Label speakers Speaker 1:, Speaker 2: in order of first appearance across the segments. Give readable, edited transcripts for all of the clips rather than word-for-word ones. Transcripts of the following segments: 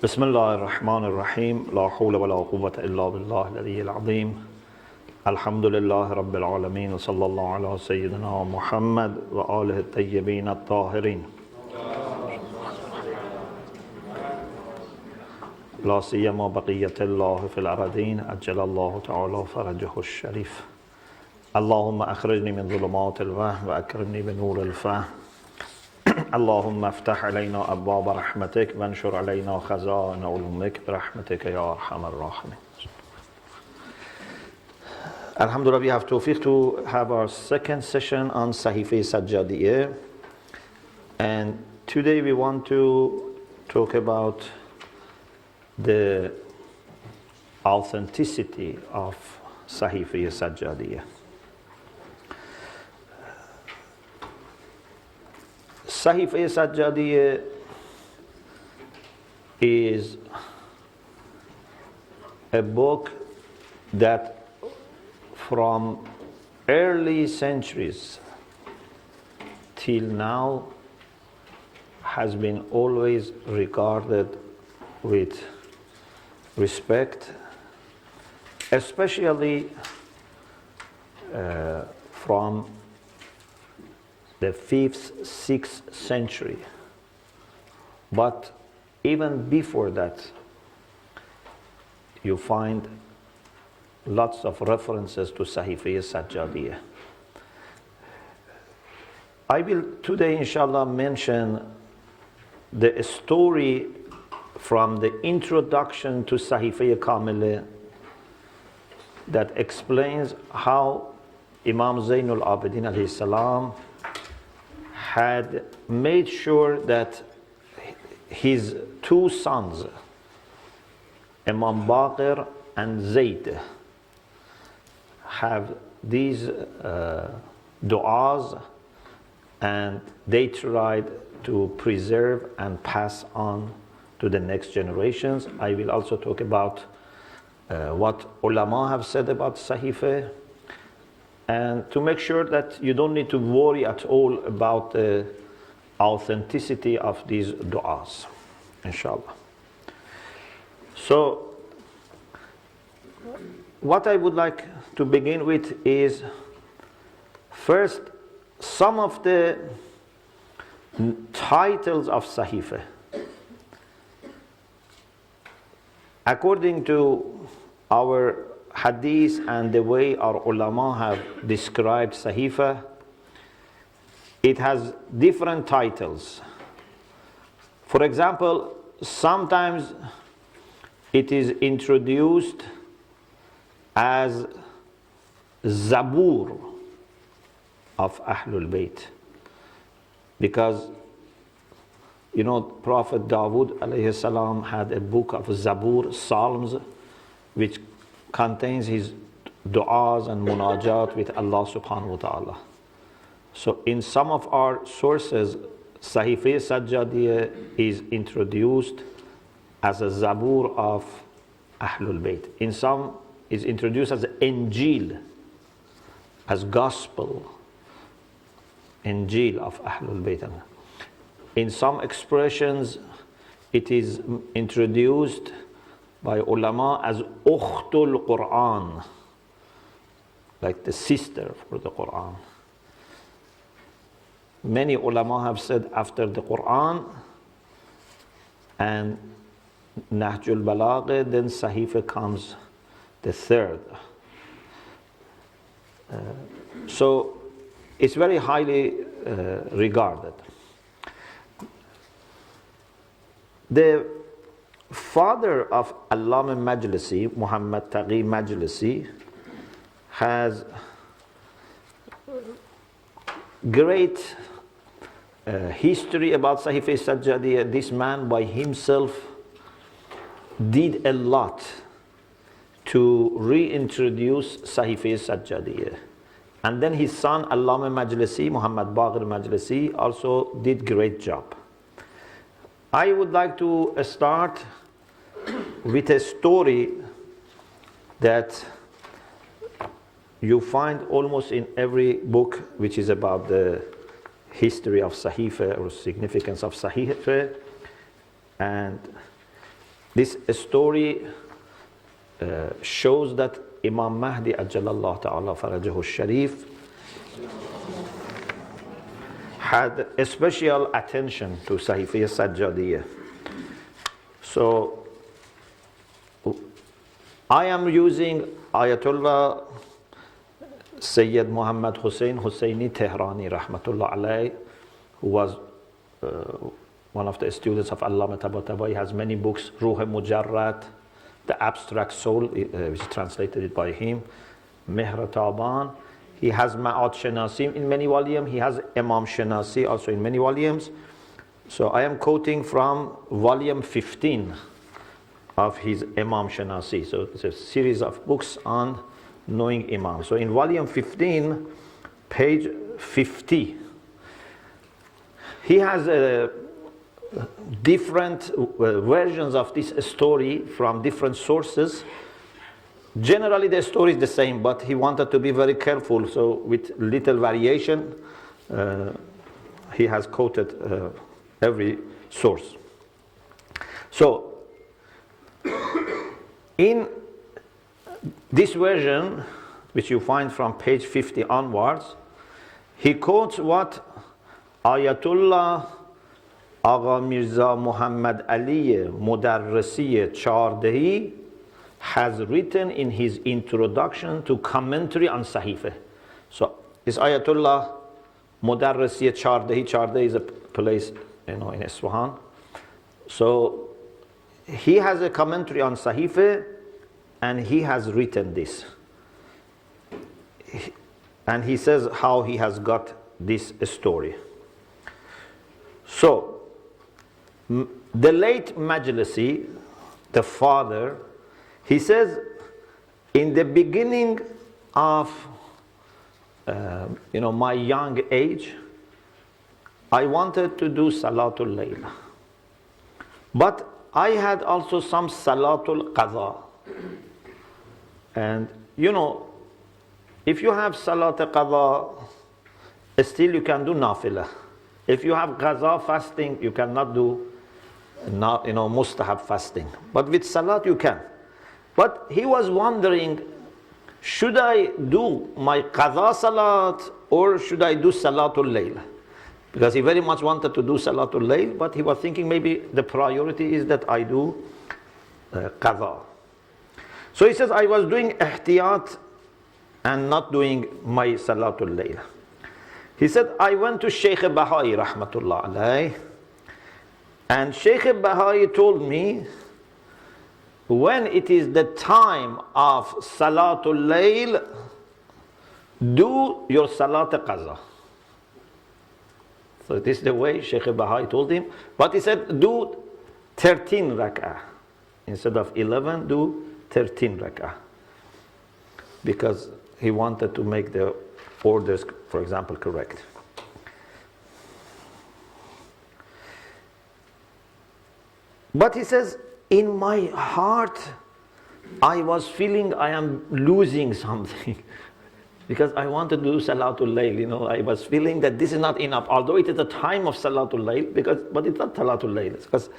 Speaker 1: بسم الله الرحمن الرحيم لا حول ولا قوة إلا بالله العلي العظيم الحمد لله رب العالمين وصلى الله على سيدنا محمد وآله الطيبين الطاهرين لا سيما بقية الله في الأرضين أجل الله تعالى فرجه الشريف اللهم أخرجني من ظلمات الوهم وأكرمني بنور الفهم اللهم افتح علينا أبواب رحمتك وانشر علينا خزائن علومك برحمتك يا أرحم الراحمين. Alhamdulillah, we have tawfiq to have our second session on Sahifa Sajjadiyya, and today we want to talk about the authenticity of Sahifa Sajjadiyya. Sahifa Sajjadiyya is a book that from early centuries till now has been always regarded with respect, especially from the 5th, 6th century. But even before that, you find lots of references to Sahifa Sajjadiyya. I will today, inshallah, mention the story from the introduction to Sahifa Kamila that explains how Imam Zainul Abidin alayhi salam had made sure that his two sons, Imam Baqir and Zayd, have these du'as, and they tried to preserve and pass on to the next generations. I will also talk about what ulama have said about Sahifa, and to make sure that you don't need to worry at all about the authenticity of these du'as, inshallah. So, what I would like to begin with is first some of the titles of Sahifa. According to our hadith and the way our ulama have described Sahifa, it has different titles. For example, sometimes it is introduced as Zabur of Ahlul Bayt, because you know Prophet Dawood alayhi salam had a book of Zabur, Psalms, which contains his du'as and munajat with Allah subhanahu wa ta'ala. So in some of our sources, Sahifa Sajjadiyya is introduced as a Zabur of Ahlul Bayt. In some is introduced as Injil, as gospel, Injil of Ahlul Bayt. In some expressions, it is introduced by ulama as Ukhtul Quran, like the sister for the Quran. Many ulama have said after the Quran and Nahjul Balagha, then Sahifa comes the third. So it's very highly regarded. The father of Allama Majlisi, Muhammad Taqi Majlisi, has great history about Sahifa Sajjadiyya. This man by himself did a lot to reintroduce Sahifa Sajjadiyya. And then his son Allama Majlisi, Muhammad Baqir Majlisi, also did great job. I would like to start with a story that you find almost in every book which is about the history of Sahifa or significance of Sahifa. And this story shows that Imam Mahdi Ajjalallah Ta'ala Farajahu Sharif had a special attention to Sahifiyya Sajjadiyya. So I am using Ayatollah Sayyid Muhammad Hussein Husseini Tehrani Rahmatullah Alayh, who was one of the students of Allama Tabatabai. He has many books, Ruh Mujarrad, The Abstract Soul, which is translated by him, Mehr Taban. He has Ma'at Shanasi in many volumes. He has Imam Shanasi also in many volumes. So I am quoting from volume 15 of his Imam Shanasi. So it's a series of books on knowing Imam. So in volume 15, page 50, he has different versions of this story from different sources. Generally the story is the same, but he wanted to be very careful, so with little variation he has quoted every source. So in this version, which you find from page 50 onwards, he quotes what Ayatollah Agha Mirza Muhammad Ali Mudarrisi Chardahi has written in his introduction to commentary on Sahifa. So this Ayatollah Mudarrisi Chardahi, Chardahi is a place in Isfahan. So he has a commentary on Sahifa and he has written this. And he says how he has got this story. So the late Majlisi, the father, he says, in the beginning of my young age, I wanted to do Salatul Layl. But I had also some Salatul Qaza. And if you have Salatul Qaza, still you can do Nafilah. If you have Qaza fasting, you cannot do Mustahab fasting. But with Salat you can. But he was wondering, should I do my Qaza Salat or should I do Salatul Layl? Because he very much wanted to do Salatul Layl, but he was thinking maybe the priority is that I do Qaza. So he says, I was doing Ihtiyat and not doing my Salatul Layl. He said, I went to Shaykh Bahai Rahmatullah Alayh, and Shaykh Bahai told me, when it is the time of Salatul Layl, do your Salat Qaza. So this is the way Shaykh Bahai told him. But he said, do 13 rak'ah. Instead of 11, do 13 rak'ah. Because he wanted to make the orders, for example, correct. But he says, in my heart, I was feeling I am losing something. Because I wanted to do Salatul Layl, I was feeling that this is not enough. Although it is the time of Salatul Layl, but it's not Salatul Layl. Because,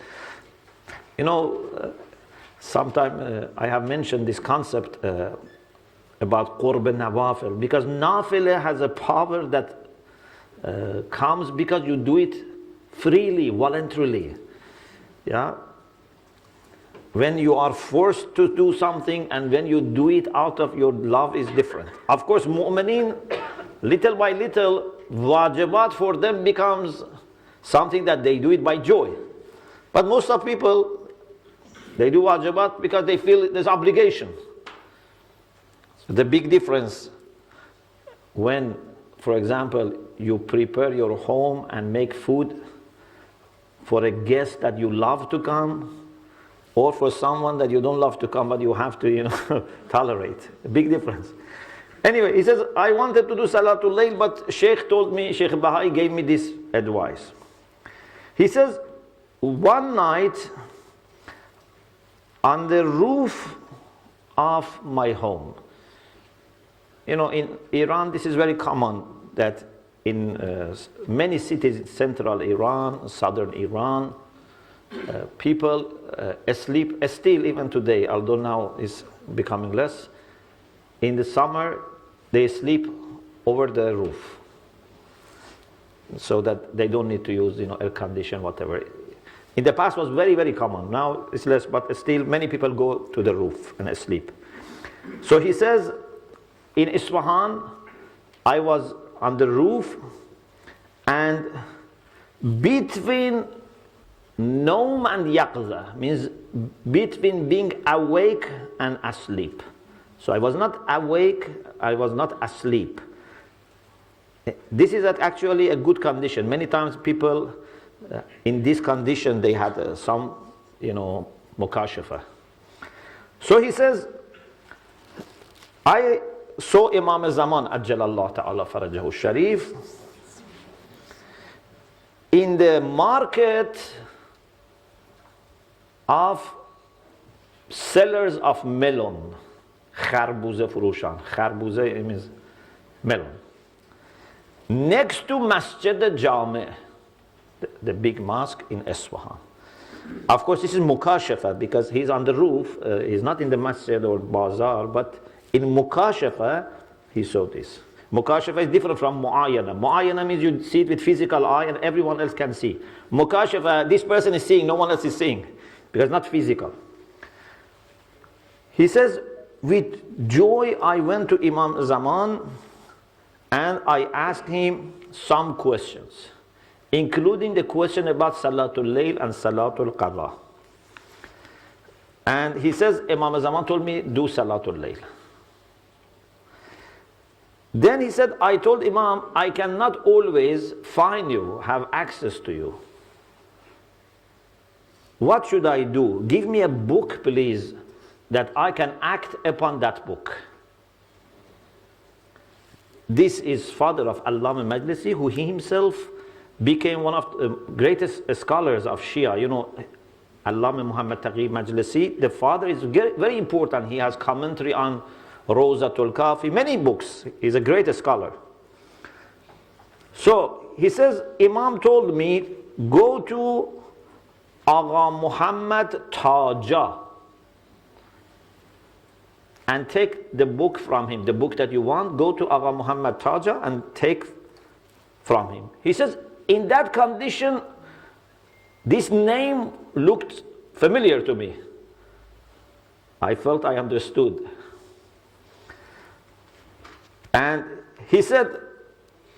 Speaker 1: sometimes I have mentioned this concept about Qurb Nawafil. Because Nafila has a power that comes because you do it freely, voluntarily. Yeah? When you are forced to do something and when you do it out of your love is different. Of course, mu'mineen, little by little, wajibat for them becomes something that they do it by joy. But most of people, they do wajibat because they feel there's obligation. So the big difference when, for example, you prepare your home and make food for a guest that you love to come, or for someone that you don't love to come, but you have to, tolerate. A big difference. Anyway, he says, I wanted to do Salatul Layl, but Shaykh told me, Shaykh Bahai gave me this advice. He says, one night, on the roof of my home, in Iran, this is very common, that in many cities in central Iran, southern Iran, people asleep, still even today, although now it's becoming less. In the summer, they sleep over the roof, so that they don't need to use, air condition, whatever. In the past was very, very common. Now it's less, but still many people go to the roof and sleep. So he says, in Isfahan, I was on the roof, and between Naum and Yaqza, means between being awake and asleep. So I was not awake, I was not asleep. This is actually a good condition. Many times people in this condition, they had some, mukashafa. So he says, I saw Imam Zaman, Ajjalallah Ta'ala Farajahu Sharif, in the market of sellers of melon. Kharbuze Furushan. Kharbuze means melon. Next to Masjid Jami, the big mosque in Isfahan. Of course, this is Mukashafa because he's on the roof. He's not in the masjid or bazaar, but in Mukashafa, he saw this. Mukashafa is different from Mu'ayana. Mu'ayana means you see it with physical eye and everyone else can see. Mukashafa, this person is seeing, no one else is seeing, because not physical. He says, with joy I went to Imam Zaman and I asked him some questions, including the question about Salatul Layl and Salatul Qadha. And he says, Imam Zaman told me, do Salatul Layl. Then he said, I told Imam, I cannot always find you, have access to you. What should I do? Give me a book, please, that I can act upon that book. This is father of Allama Majlisi, who he himself became one of the greatest scholars of Shia. Allama Muhammad Taqi Majlisi, the father is very important. He has commentary on Rozatul Kafi, many books. He's a great scholar. So he says, Imam told me, go to Agha Muhammad Taja and take the book from him. The book that you want, go to Agha Muhammad Taja and take from him. He says, in that condition, this name looked familiar to me. I felt I understood. And he said,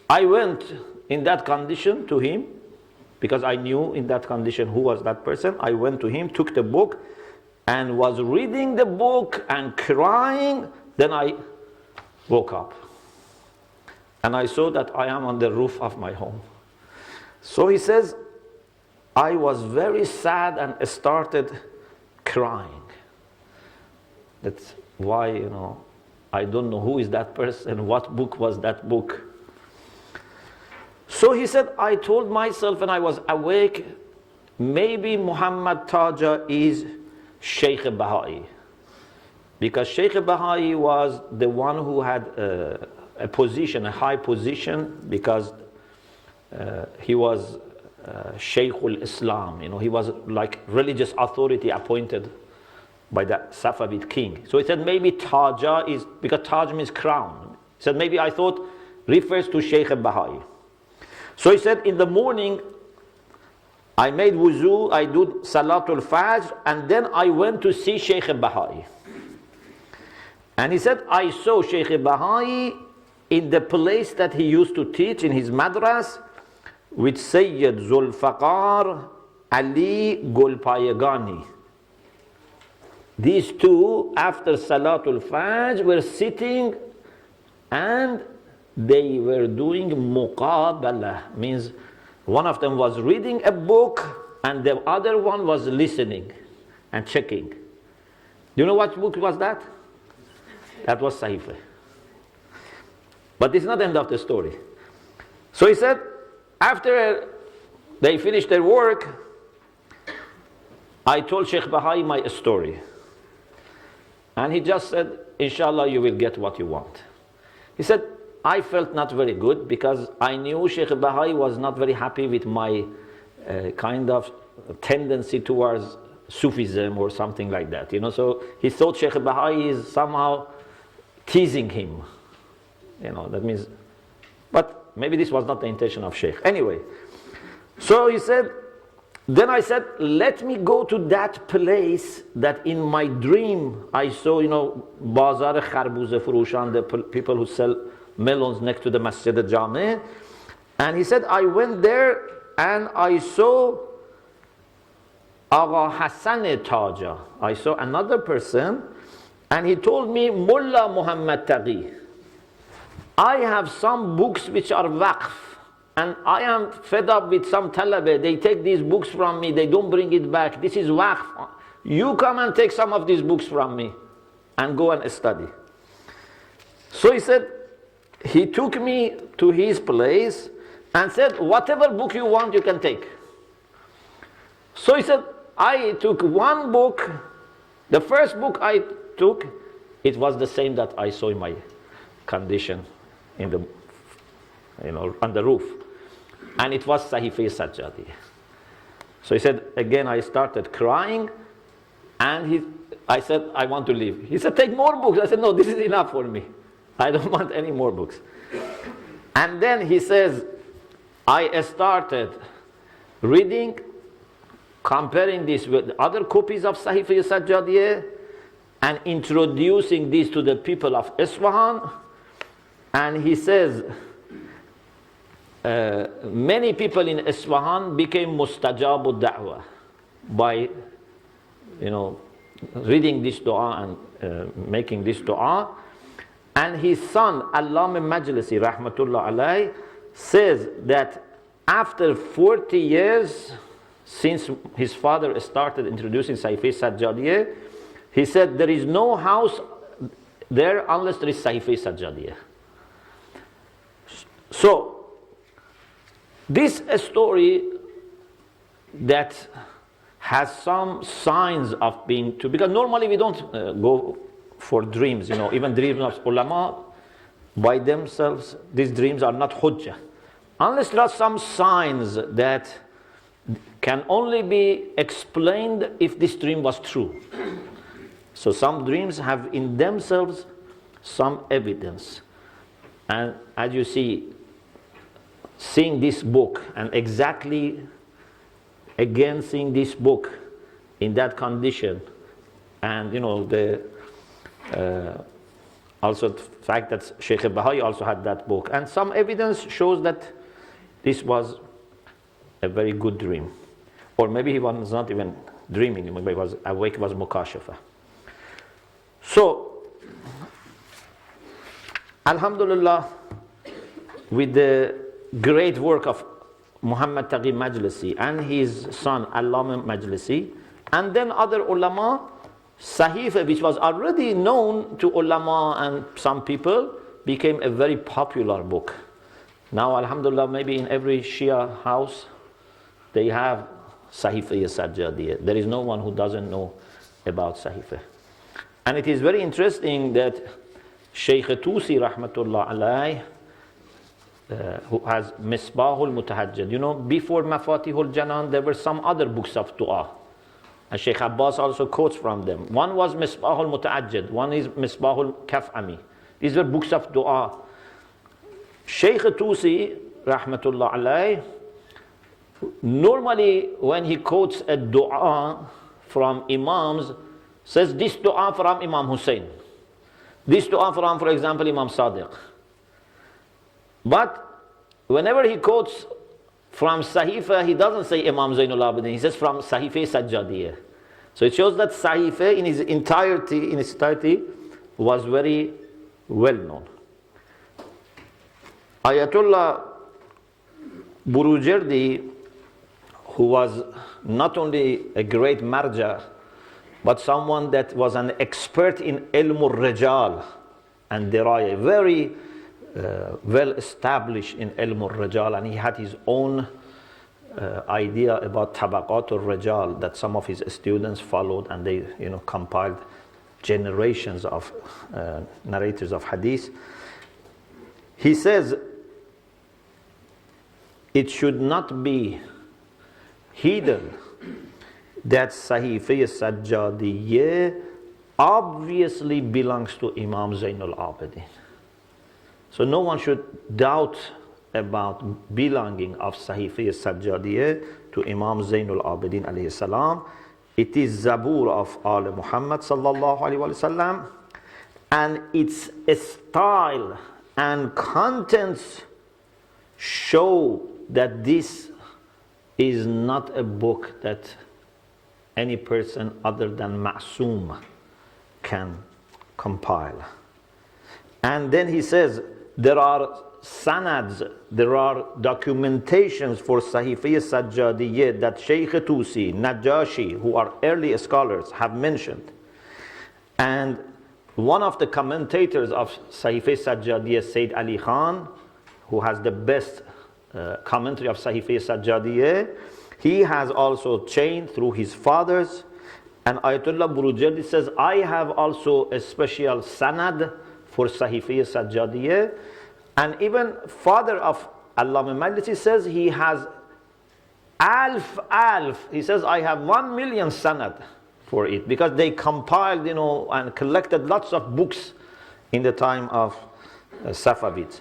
Speaker 1: I went in that condition to him, because I knew in that condition who was that person. I went to him, took the book, and was reading the book and crying. Then I woke up. And I saw that I am on the roof of my home. So he says, I was very sad and started crying. That's why, I don't know who is that person, what book was that book. So he said, I told myself when I was awake, maybe Muhammad Taja is Sheikh Bahai. Because Sheikh Bahai was the one who had a position, a high position, because he was Shaykhul Islam. He was like religious authority appointed by the Safavid king. So he said maybe Taja is, because Taj means crown. He said maybe I thought refers to Sheikh Bahai. So he said in the morning I made wuzu, I did Salatul Fajr, and then I went to see Sheikh Bahai. And he said I saw Sheikh Bahai in the place that he used to teach in his madras with Sayyid Zulfaqar Ali Golpayagani. These two, after Salatul Fajr, were sitting and they were doing muqabala, means one of them was reading a book and the other one was listening and checking. Do you know what book was that? That was Sahifa. But it's not the end of the story. So he said, after they finished their work, I told Sheikh Bahai my story. And he just said, Inshallah, you will get what you want. He said, I felt not very good because I knew Sheikh Bahai was not very happy with my a kind of tendency towards Sufism or something like that, So he thought Sheikh Baha'i is somehow teasing him, That means, but maybe this was not the intention of Sheikh. Anyway, so he said, then I said, let me go to that place that in my dream I saw, Bazar Kharbuze Furushan, the people who sell melons next to the Masjid al-Jami. And he said, I went there and I saw Agha Hassan Taja. I saw another person and he told me, Mullah Muhammad Taghi, I have some books which are waqf. And I am fed up with some talabe. They take these books from me. They don't bring it back. This is waqf. You come and take some of these books from me and go and study. So he said, he took me to his place and said, whatever book you want, you can take. So he said, I took one book. The first book I took, it was the same that I saw in my condition in the, on the roof. And it was Sahifa Sajjadi. So he said, again, I started crying. And I said, I want to leave. He said, take more books. I said, no, this is enough for me. I don't want any more books. And then he says, I started reading, comparing this with other copies of Sahifa Sajjadi and introducing this to the people of Isfahan. And he says, many people in Isfahan became mustajabu da'wah by, reading this dua and making this dua. And his son, Allama Majlisi, rahmatullah alayhi, says that after 40 years, since his father started introducing Sahifa Sajjadiyah, he said there is no house there unless there is Sahifa Sajjadiyah. So, this is a story that has some signs of being true, because normally we don't go for dreams, even dreams of ulama by themselves, these dreams are not hujjah. Unless there are some signs that can only be explained if this dream was true. So some dreams have in themselves some evidence. And as you see, seeing this book and exactly again seeing this book in that condition, and the also the fact that Sheikh Baha'i also had that book, and some evidence shows that this was a very good dream, or maybe he was not even dreaming, maybe he was awake, it was mukashafa. So alhamdulillah, with the great work of Muhammad Taghi Majlisi and his son Allama Majlisi, and then other ulama, Sahifa, which was already known to ulama and some people, became a very popular book. Now alhamdulillah, maybe in every Shia house they have Sahifa Sajjadiyah. There is no one who doesn't know about Sahifa. And it is very interesting that Shaykh Tusi rahmatullah alayh, who has Misbahul Mutahajjid. Before Mafatihul Janan, there were some other books of dua. And Shaykh Abbas also quotes from them. One was Misbahul Mutahajjid, one is Misbahul Kaf'ami. These were books of dua. Shaykh Tusi, rahmatullah alayh, normally when he quotes a dua from Imams, says this dua from Imam Hussein. This dua from, for example, Imam Sadiq. But whenever he quotes from Sahifa, he doesn't say Imam Zainul Abidin, he says from Sahifa Sajjadiyah. So it shows that Sahifa in its entirety was very well known. Ayatollah Burujerdi, who was not only a great marja, but someone that was an expert in ilmul rajal and diraya, very well established in ilmul rajal, and he had his own idea about tabaqatul rajal that some of his students followed, and they compiled generations of narrators of hadith. He says it should not be hidden that Sahifa Sajjadiyya obviously belongs to Imam Zainul Abidin. So no one should doubt about belonging of Sahifa Sajjadiyya to Imam Zainul Abidin alayhi salam. It is Zabur of Al Muhammad sallallahu alayhi wa sallam, and its style and contents show that this is not a book that any person other than Ma'soom can compile. And then he says there are sanads, there are documentations for Sahifa Sajjadiyya that Shaykh Tusi, Najashi, who are early scholars, have mentioned. And one of the commentators of Sahifa Sajjadiyya, Sayyid Ali Khan, who has the best commentary of Sahifa Sajjadiyya, he has also chained through his fathers. And Ayatollah Burujerdi says, I have also a special sanad for Sahifa Sajjadiyya. And even father of Allama Majlisi says he has alf. He says, I have 1 million sanad for it, because they compiled, and collected lots of books in the time of Safavids.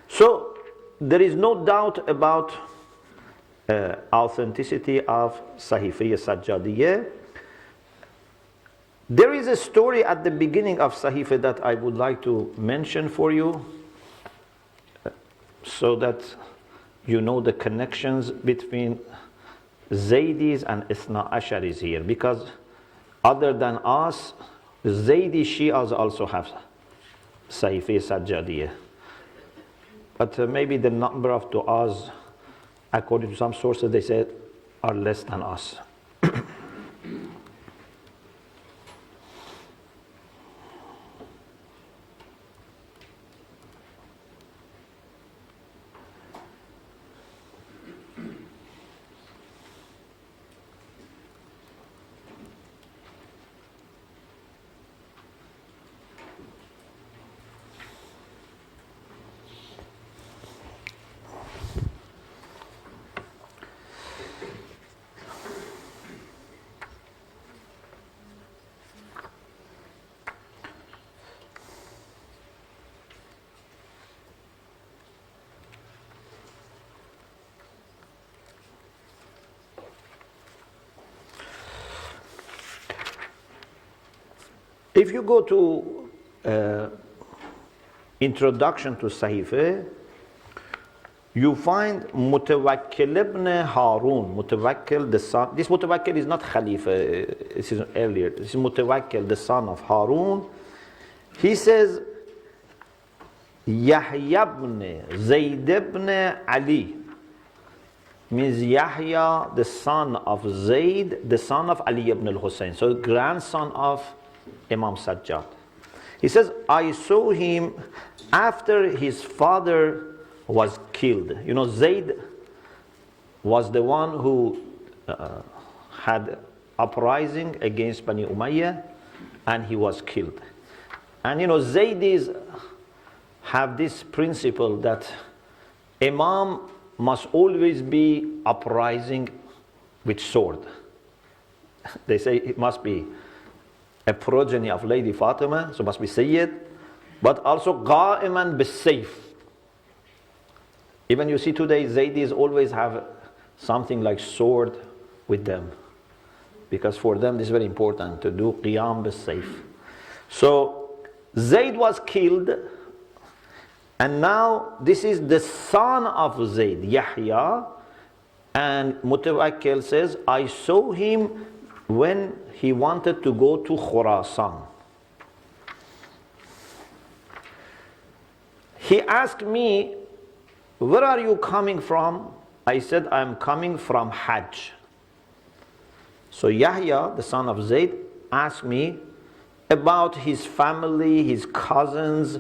Speaker 1: So there is no doubt about authenticity of Sahifa Sajjadiyya. There is a story at the beginning of Sahifa that I would like to mention for you, so that you know the connections between Zaydis and Isna Asharis here, because other than us, Zaydi Shias also have Sahifa Sajjadiyya. But maybe the number of du'as, according to some sources, they said, are less than us. If you go to introduction to Sahifa, you find Mutawakkil ibn Harun. Mutawakkil, the son. This Mutawakkil is not Khalifa, this is earlier. This is Mutawakkil, the son of Harun. He says, Yahya ibn Zayd ibn Ali. Means Yahya, the son of Zayd, the son of Ali ibn al-Hussein. So grandson of Imam Sajjad. He says, I saw him after his father was killed. Zayd was the one who had uprising against Bani Umayyah, and he was killed. And Zaydis have this principle that Imam must always be uprising with sword. They say it must be a progeny of Lady Fatima, so must be Sayyid, but also qa'iman bis-sayf. Even you see today, Zaydis always have something like sword with them, because for them this is very important to do qiyam bis-sayf. So Zayd was killed, and now this is the son of Zayd, Yahya, and Mutawakkil says, I saw him when he wanted to go to Khurasan. He asked me, where are you coming from? I said, I am coming from Hajj. So Yahya, the son of Zayd, asked me about his family, his cousins,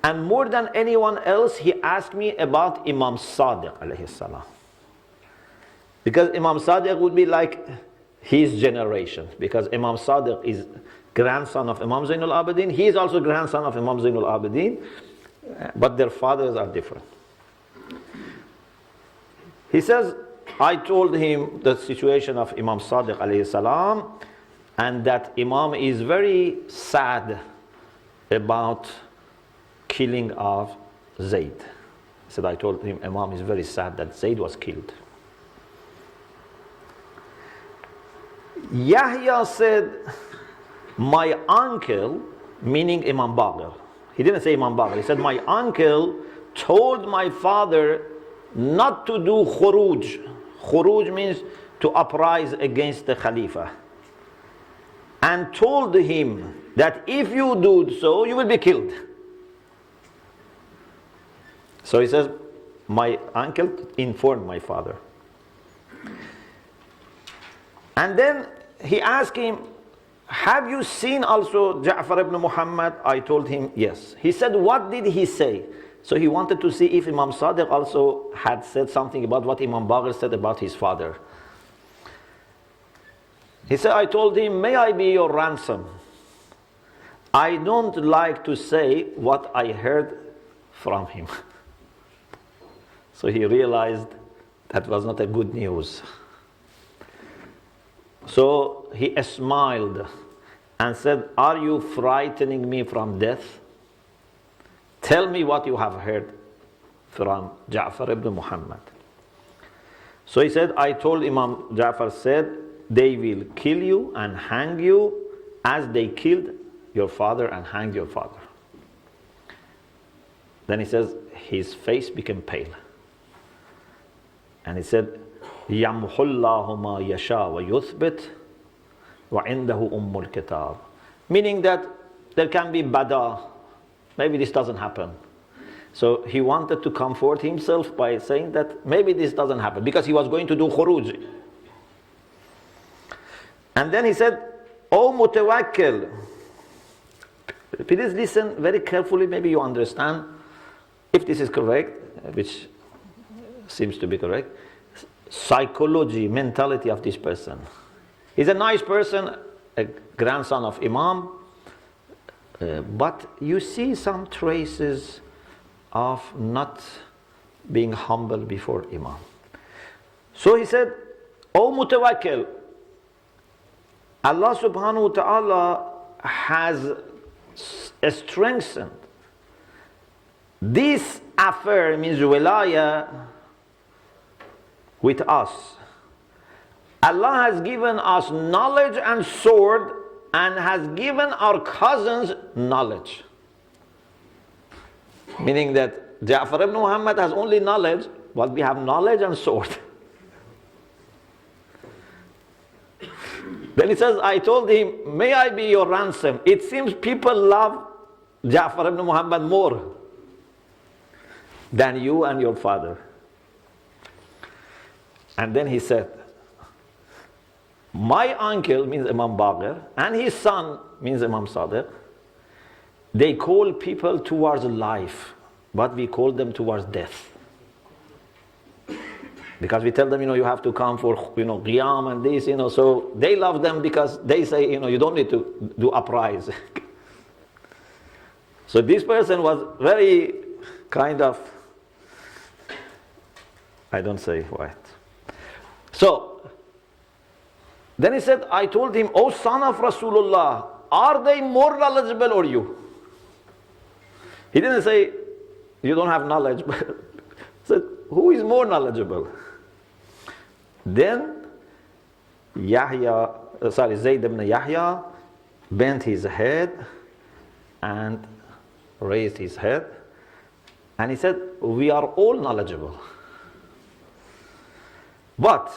Speaker 1: and more than anyone else, he asked me about Imam Sadiq alayhi salam. Because Imam Sadiq would be like his generation, because Imam Sadiq is grandson of Imam Zainul Abidin. He is also grandson of Imam Zainul Abidin, but their fathers are different. He says, I told him the situation of Imam Sadiq alayhi salam, and that Imam is very sad about killing of Zayd. He said, I told him Imam is very sad that Zayd was killed. Yahya said, my uncle, meaning Imam Baqir. He didn't say Imam Baqir. He said, my uncle told my father not to do khuruj. Khuruj means to uprise against the Khalifa. And told him that if you do so, you will be killed. So he says, my uncle informed my father. And then he asked him, have you seen also Ja'far ibn Muhammad? I told him, yes. He said, what did he say? So he wanted to see if Imam Sadiq also had said something about what Imam Baqir said about his father. He said, I told him, may I be your ransom? I don't like to say what I heard from him. So he realized that was not a good news. So he smiled and said, are you frightening me from death? Tell me what you have heard from Ja'far ibn Muhammad. So he said, I told Imam Ja'far said, they will kill you and hang you as they killed your father and hanged your father. Then he says, his face became pale. And he said, يَمْحُ اللَّهُ مَا يَشَاءُ وَيُثْبِتُ وَعِنْدَهُ أُمُّ الْكِتَابِ. Meaning that there can be bada. Maybe this doesn't happen. So he wanted to comfort himself by saying that maybe this doesn't happen, because he was going to do khuruj. And then he said, O Mutawakkil, please listen very carefully, maybe you understand if this is correct, which seems to be correct. Psychology, mentality of this person. He's a nice person, a grandson of Imam, but you see some traces of not being humble before Imam. So he said, O Mutawakkil, Allah subhanahu wa ta'ala has strengthened this affair, means wilaya, with us. Allah has given us knowledge and sword, and has given our cousins knowledge. Meaning that Ja'far ibn Muhammad has only knowledge, but we have knowledge and sword. Then he says, I told him, may I be your ransom? It seems people love Ja'far ibn Muhammad more than you and your father. And then he said, my uncle, means Imam Baqir, and his son, means Imam Sadiq, they call people towards life, but we call them towards death. Because we tell them, you have to come for, qiyam and this, so they love them because they say, you don't need to do uprise. So this person was very kind of, I don't say what. So, then he said, I told him, O son of Rasulullah, are they more knowledgeable or you? He didn't say, you don't have knowledge, but he said, who is more knowledgeable? Then Zayd ibn Yahya bent his head and raised his head, and he said, we are all knowledgeable. But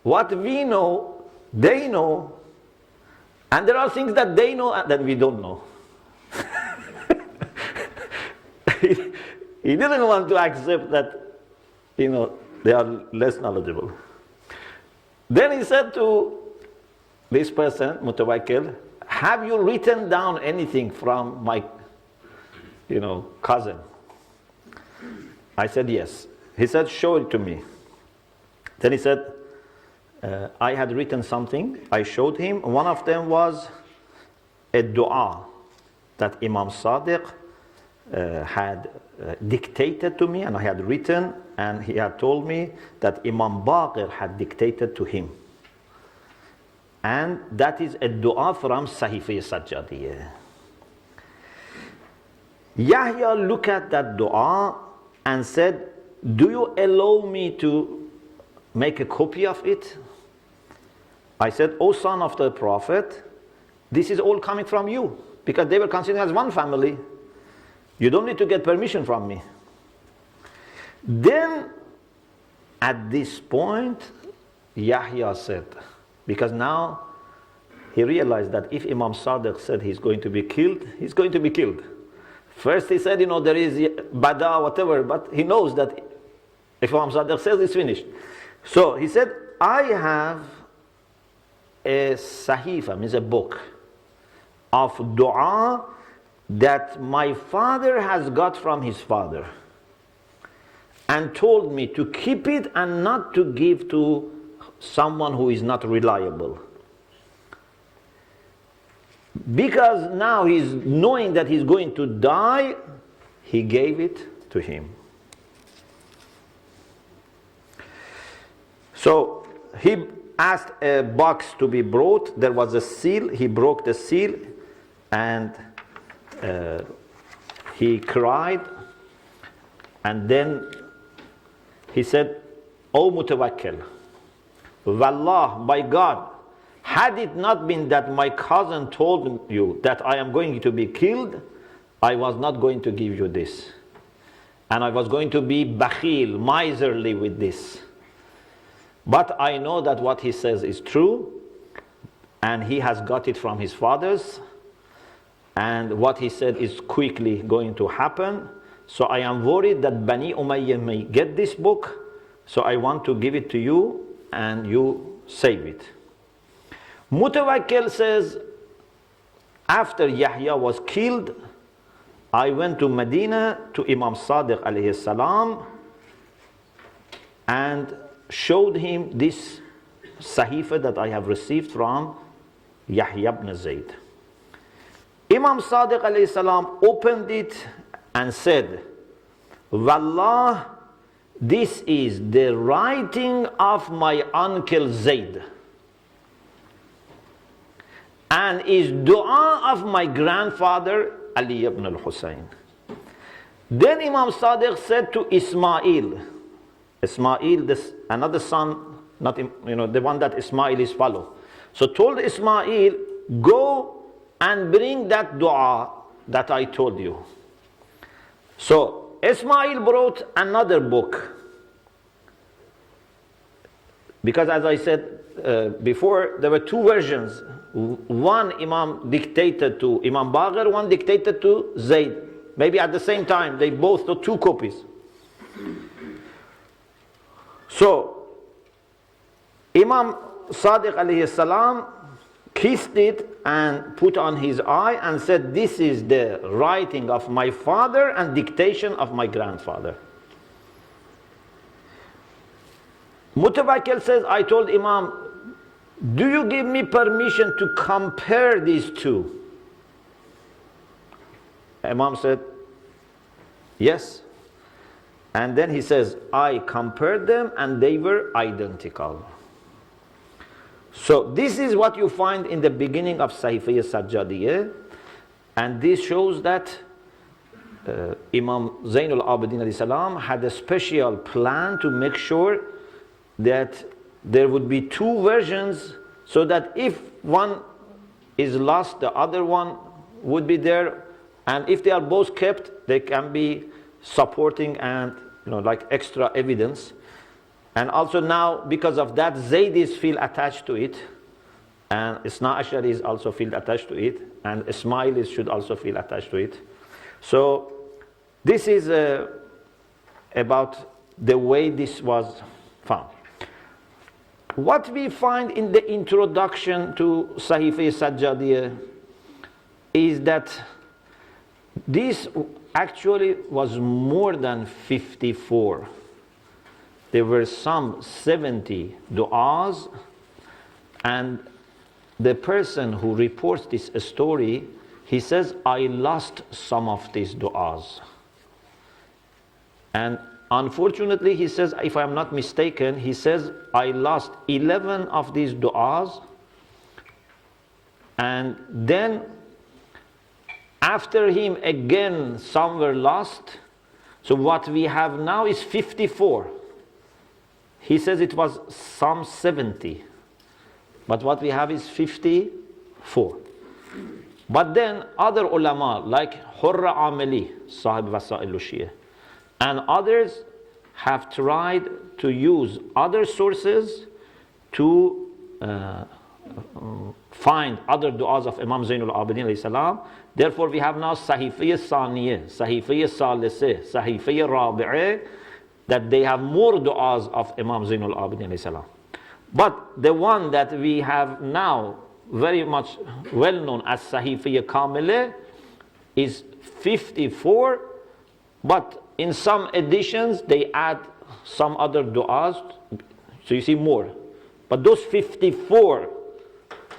Speaker 1: what we know, they know, and there are things that they know that we don't know. He didn't want to accept that, they are less knowledgeable. Then he said to this person, Mutawakkil, have you written down anything from my, cousin? I said, yes. He said, show it to me. Then he said, I had written something. I showed him. One of them was a dua that Imam Sadiq had dictated to me, and I had written, and he had told me that Imam Baqir had dictated to him. And that is a dua from Sahifa Sajjadiyya. Yahya looked at that dua and said, do you allow me to make a copy of it? I said, O son of the Prophet, this is all coming from you, because they were considered as one family. You don't need to get permission from me. Then, at this point, Yahya said, because now he realized that if Imam Sadiq said he's going to be killed, he's going to be killed. First he said, there is bada, whatever, but he knows that if Imam Sadiq says, it's finished. So he said, I have a sahifa, means a book, of dua that my father has got from his father, and told me to keep it and not to give to someone who is not reliable. Because now he's knowing that he's going to die, he gave it to him. So he asked a box to be brought. There was a seal. He broke the seal, and he cried. And then he said, O Mutawakkil, Wallah, by God, had it not been that my cousin told you that I am going to be killed, I was not going to give you this. And I was going to be bakhil, miserly with this. But I know that what he says is true, and he has got it from his fathers, and what he said is quickly going to happen. So I am worried that Bani Umayyah may get this book, so I want to give it to you, and you save it. Mutawakkil says, after Yahya was killed, I went to Medina to Imam Sadiq alayhi salam and showed him this sahifa that I have received from Yahya ibn Zayd. Imam Sadiq alayhi salam opened it and said, Wallah, this is the writing of my uncle Zayd, and is dua of my grandfather Ali ibn al-Husayn. Then Imam Sadiq said to Ismail, this another son, not the one that Ismail is follow. So told Ismail, go and bring that dua that I told you. So Ismail brought another book, because as I said before, there were two versions. One Imam dictated to Imam Baqir, one dictated to Zayd. Maybe at the same time, they both took two copies. So Imam Sadiq alayhi salam kissed it and put on his eye and said, this is the writing of my father and dictation of my grandfather. Mutawakkil says, I told Imam, do you give me permission to compare these two? Imam said, yes. And then he says, I compared them and they were identical. So this is what you find in the beginning of Sahifa Sajjadiyya, and this shows that Imam Zainul Abidin alayhi salam had a special plan to make sure that there would be two versions, so that if one is lost, the other one would be there, and if they are both kept, they can be supporting and like extra evidence. And also now, because of that, Zaydis feel attached to it, and Isna Asharis also feel attached to it, and Ismailis should also feel attached to it. So this is about the way this was found. What we find in the introduction to Sahifa Sajjadiyya is that this actually was more than 54. There were some 70 du'as, and the person who reports this story He says, I lost some of these du'as. And unfortunately, he says, if I'm not mistaken, he says, I lost 11 of these du'as. And then, after him, again, some were lost. So what we have now is 54. He says it was some 70. But what we have is 54. But then other ulama like Hurra Ameli, Sahib Wasa'il Shia, and others have tried to use other sources to find other du'as of Imam Zainul Abidin alayhi salam. Therefore we have now Sahifiyya Saniyya, Sahifiyya Salisah, Sahifiyya Rabi'ah, that they have more du'as of Imam Zainul Abidin alayhi salam. But the one that we have now very much well known as Sahifiyya Kamileh is 54, but in some editions they add some other du'as, so you see more. But those 54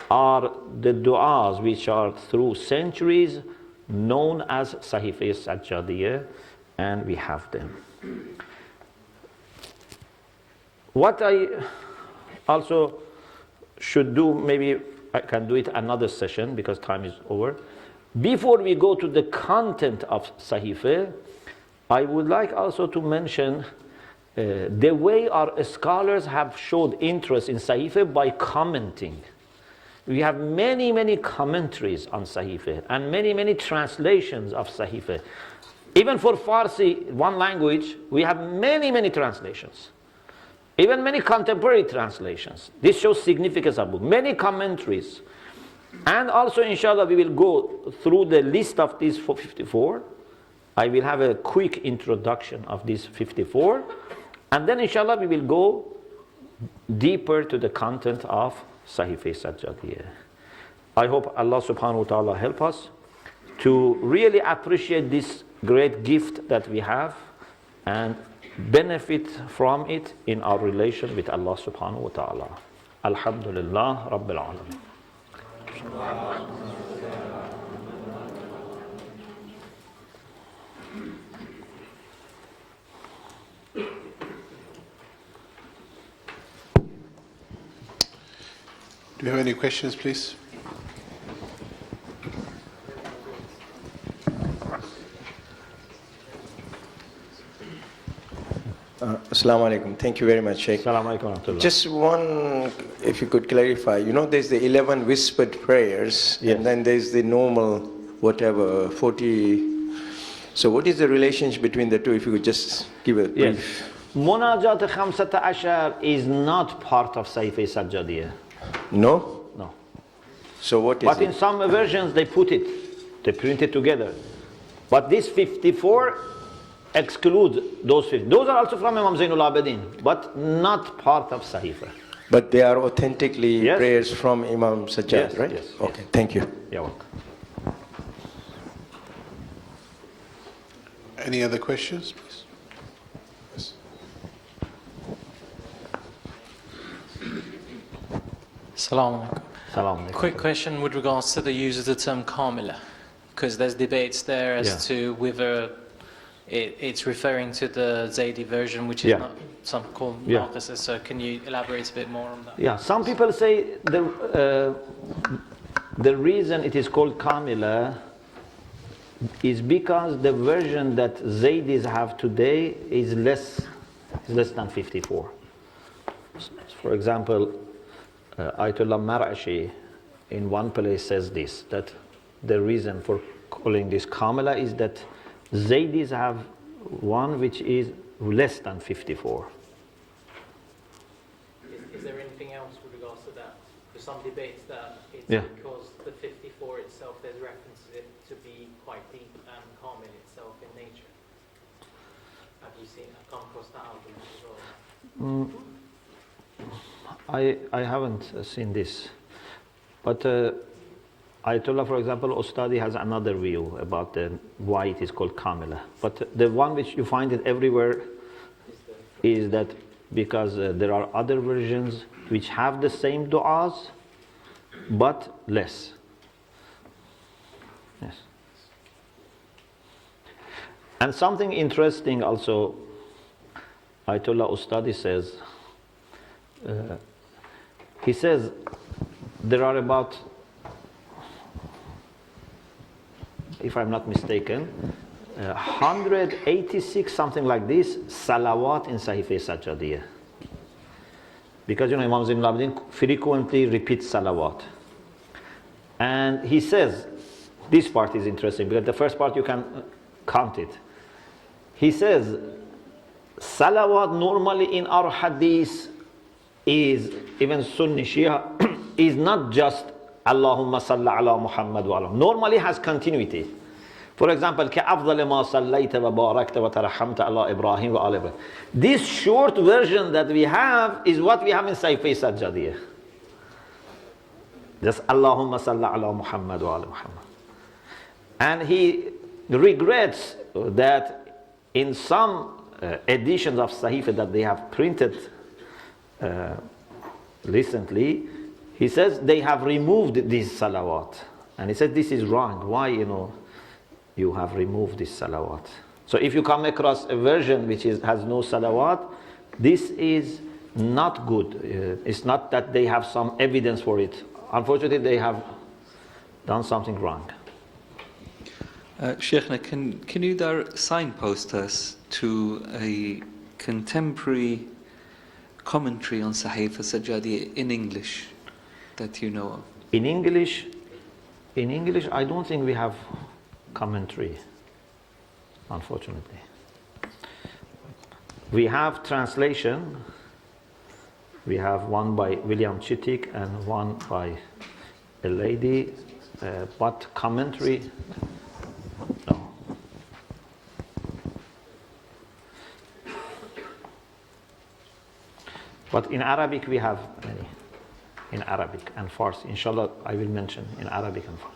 Speaker 1: are the du'as which are through centuries known as Sahifiyya Sajjadiyya, and we have them. What I also should do, maybe I can do it another session because time is over. Before we go to the content of Sahifah, I would like also to mention the way our scholars have showed interest in Sahifah by commenting. We have many commentaries on Sahifah and many translations of Sahifah. Even for Farsi, one language, we have many translations. Even many contemporary translations. This shows significance of book. Many commentaries. And also, inshallah, we will go through the list of these 54. I will have a quick introduction of these 54. And then, inshallah, we will go deeper to the content of Sahifah Sajjadiyya. I hope Allah subhanahu wa ta'ala help us to really appreciate this great gift that we have and benefit from it in our relation with Allah subhanahu wa ta'ala. Alhamdulillah Rabbil Alameen.
Speaker 2: Do you have any questions, please?
Speaker 3: Assalamu alaikum. Thank you very much, Sheikh.
Speaker 1: Assalamu alaikum.
Speaker 3: Just one, if you could clarify. You know, there's the 11 whispered prayers,
Speaker 1: Yes.
Speaker 3: and then there's the normal, whatever, 40. So what is the relationship between the two, if you could just give a
Speaker 1: Yes.
Speaker 3: brief?
Speaker 1: Munajat Khamsata Ashar is not part of Sahifah Sajjadiyya.
Speaker 3: No?
Speaker 1: No.
Speaker 3: So what is
Speaker 1: But in
Speaker 3: it?
Speaker 1: some versions they put it. They print it together. But this 54 exclude those 50. Those are also from Imam Zainul Abidin, but not part of Sahifah.
Speaker 3: But they are authentically
Speaker 1: Yes.
Speaker 3: prayers from Imam Sajjad,
Speaker 1: Yes,
Speaker 3: right?
Speaker 1: yes,
Speaker 3: Okay,
Speaker 1: yes.
Speaker 3: thank you.
Speaker 1: You're welcome.
Speaker 2: Any other questions, please? Yes.
Speaker 4: Assalamu alaikum.
Speaker 1: Salam alaikum.
Speaker 4: Quick question with regards to the use of the term Kamila, because there's debates there as
Speaker 1: Yeah.
Speaker 4: to whether it's referring to the Zaydi version, which is
Speaker 1: Yeah.
Speaker 4: not some called
Speaker 1: Yeah.
Speaker 4: Naqisa. So can you elaborate a bit more on that?
Speaker 1: Yeah, some people say the reason it is called Kamila is because the version that Zaydis have today is less than 54. For example, Ayatollah Mar'ashi in one place says this, that the reason for calling this Kamila is that Zaydis have one which is less than 54.
Speaker 4: Is there anything else with regards to that? There's some debates that it's
Speaker 1: Yeah.
Speaker 4: because the 54 itself, there's references it to be quite deep and Kamil itself in nature. Have you come across that argument as well?
Speaker 1: I haven't seen this, but Ayatollah, for example, Ostadi has another view about why it is called Kamila. But the one which you find it everywhere is that because there are other versions which have the same du'as, but less. Yes. And something interesting also, Ayatollah Ustadi says, he says there are about, if I'm not mistaken, 186, something like this, salawat in Sahifa Sajjadiyah. Because Imam Zain al-Abidin frequently repeats salawat. And he says, this part is interesting because the first part you can count it. He says, salawat normally in our hadith is, even Sunni Shia, is not just Allahumma salli ala Muhammad wa ala. Normally has continuity. For example, كَأَفْضَلِ مَا صَلَّيْتَ وَبَارَكْتَ وَتَرَحَمْتَ عَلَى إِبْرَاهِيمَ وَعَلَى إِبْرَاهِيمَ. This short version that we have is what we have in Sahifa Sajjadiyah. Just Allahumma salli ala Muhammad wa ala Muhammad. And he regrets that in some editions of Sahifa that they have printed recently, he says they have removed these salawat. And he said this is wrong. Why, you have removed this salawat? So if you come across a version which has no salawat, this is not good. It's not that they have some evidence for it. Unfortunately, they have done something wrong.
Speaker 5: Sheikhna, can you signpost us to a contemporary commentary on Sahifa Sajjadiyah in English that you know of?
Speaker 1: In English, I don't think we have commentary, unfortunately. We have translation. We have one by William Chittick and one by a lady, but commentary, no. But in Arabic we have many. In Arabic and Farsi. Inshallah, I will mention in Arabic and Farsi.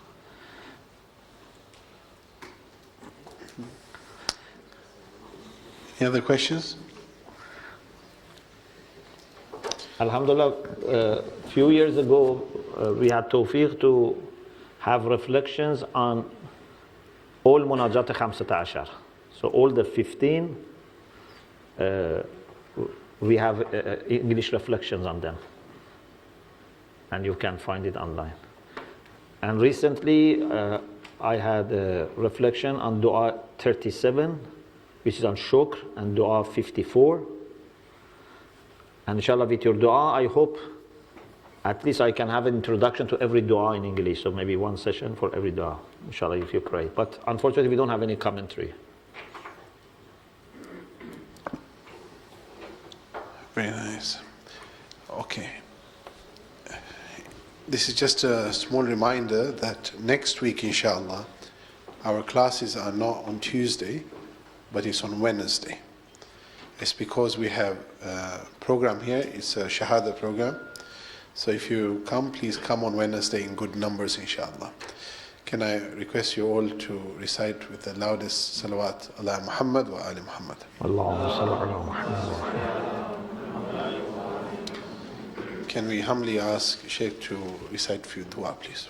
Speaker 2: Any other questions?
Speaker 1: Alhamdulillah, a few years ago, we had tawfiq to have reflections on all Munajat 15. So all the 15, we have English reflections on them. And you can find it online. And recently, I had a reflection on Dua 37, which is on Shukr, and Dua 54. And inshallah, with your dua, I hope at least I can have an introduction to every dua in English. So maybe one session for every dua, inshallah, if you pray. But unfortunately, we don't have any commentary.
Speaker 2: Very nice. Okay. This is just a small reminder that next week, inshallah, our classes are not on Tuesday, but it's on Wednesday. It's because we have a program here. It's a Shahada program. So if you come, please come on Wednesday in good numbers, inshallah. Can I request you all to recite with the loudest salawat, ala Muhammad wa ali Muhammad.
Speaker 1: Allahumma salli ala Muhammad.
Speaker 2: Can we humbly ask Sheikh to recite for you dua, please?